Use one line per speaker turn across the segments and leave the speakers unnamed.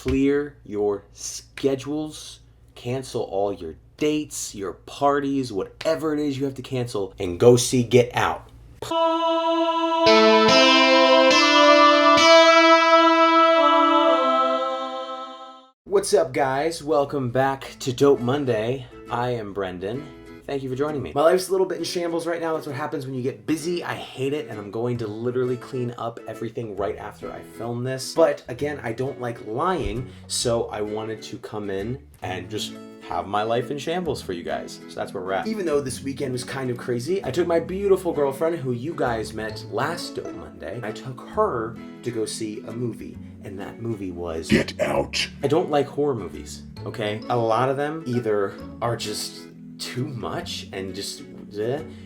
clear your schedules, cancel all your dates, your parties, whatever it is you have to cancel, and go see Get Out. What's up, guys? Welcome back to Dope Monday. I am Brendan. Thank you for joining me. My life's a little bit in shambles right now. That's what happens when you get busy. I hate it, and I'm going to literally clean up everything right after I film this. But again, I don't like lying, so I wanted to come in and just have my life in shambles for you guys. So that's where we're at. Even though this weekend was kind of crazy, I took my beautiful girlfriend, who you guys met last Dope Monday, I took her to go see a movie, and that movie was Get Out. I don't like horror movies, okay? A lot of them either are just too much and just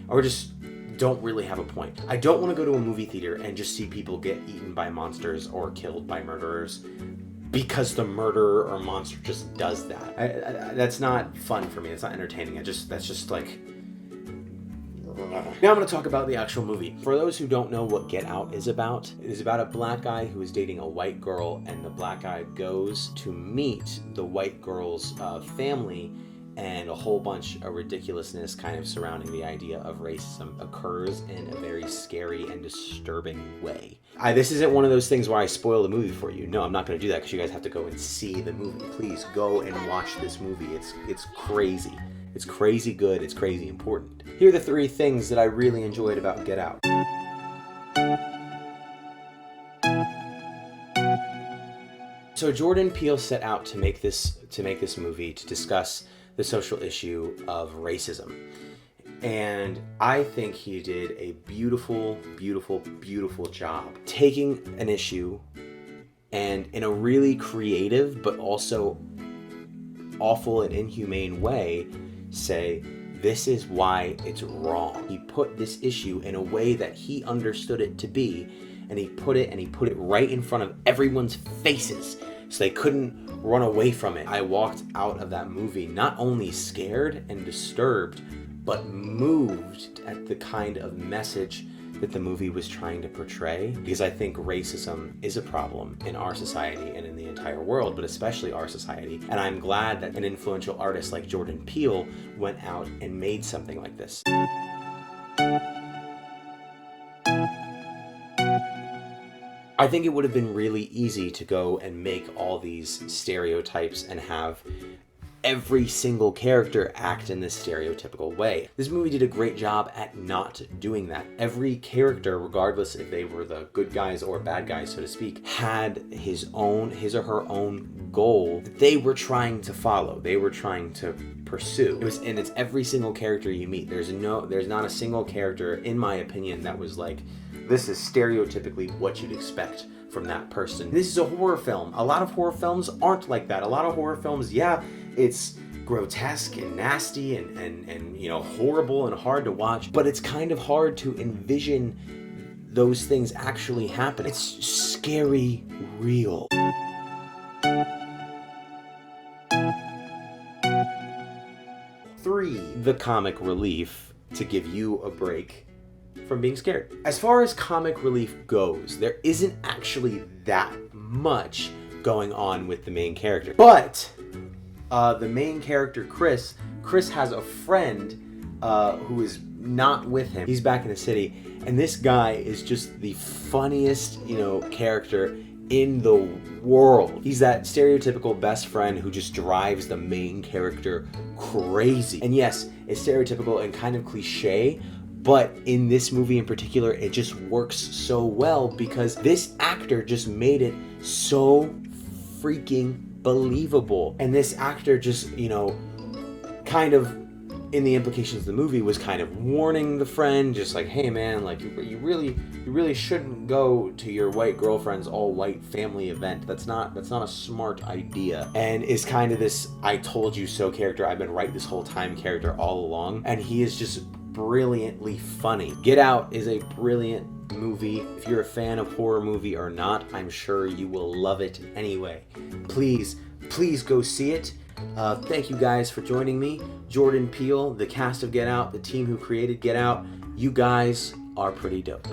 or just don't really have a point. I don't want to go to a movie theater and just see people get eaten by monsters or killed by murderers because the murderer or monster just does that. That's not fun for me. It's not entertaining. That's just like... Now I'm going to talk about the actual movie. For those who don't know what Get Out is about, it is about a black guy who is dating a white girl, and the black guy goes to meet the white girl's family, and a whole bunch of ridiculousness kind of surrounding the idea of racism occurs in a very scary and disturbing way. This isn't one of those things where I spoil the movie for you. No, I'm not going to do that because you guys have to go and see the movie. Please go and watch this movie. It's crazy. It's crazy good. It's crazy important. Here are the 3 things that I really enjoyed about Get Out. So Jordan Peele set out to make this movie to discuss the social issue of racism. And I think he did a beautiful, beautiful, beautiful job taking an issue and in a really creative but also awful and inhumane way say, this is why it's wrong. He put this issue in a way that he understood it to be, and he put it right in front of everyone's faces so they couldn't run away from it. I walked out of that movie not only scared and disturbed, but moved at the kind of message that the movie was trying to portray, because I think racism is a problem in our society and in the entire world, but especially our society. And I'm glad that an influential artist like Jordan Peele went out and made something like this. I think it would have been really easy to go and make all these stereotypes and have every single character act in this stereotypical way. This movie did a great job at not doing that. Every character, regardless if they were the good guys or bad guys, so to speak, had his or her own goal that they were trying to follow. They were trying to pursue. It's every single character you meet. There's not a single character, in my opinion, that was like, this is stereotypically what you'd expect from that person. This is a horror film. A lot of horror films aren't like that. A lot of horror films, yeah, it's grotesque and nasty and you know, horrible and hard to watch, but it's kind of hard to envision those things actually happen. It's scary real. Three, the comic relief to give you a break from being scared. As far as comic relief goes, there isn't actually that much going on with the main character. But the main character, Chris has a friend who is not with him. He's back in the city, and this guy is just the funniest, character in the world. He's that stereotypical best friend who just drives the main character crazy. And yes, it's stereotypical and kind of cliche, but in this movie in particular, it just works so well because this actor just made it so freaking believable. And this actor just, kind of, in the implications of the movie, was kind of warning the friend, just like, hey man, like you really shouldn't go to your white girlfriend's all-white family event. That's not a smart idea. And is kind of this I told you so character, I've been right this whole time character all along. And he is just brilliantly funny. Get Out is a brilliant movie. If you're a fan of horror movie or not, I'm sure you will love it anyway. Please go see it. Thank you guys for joining me. Jordan Peele, the cast of Get Out, the team who created Get Out, you guys are pretty dope.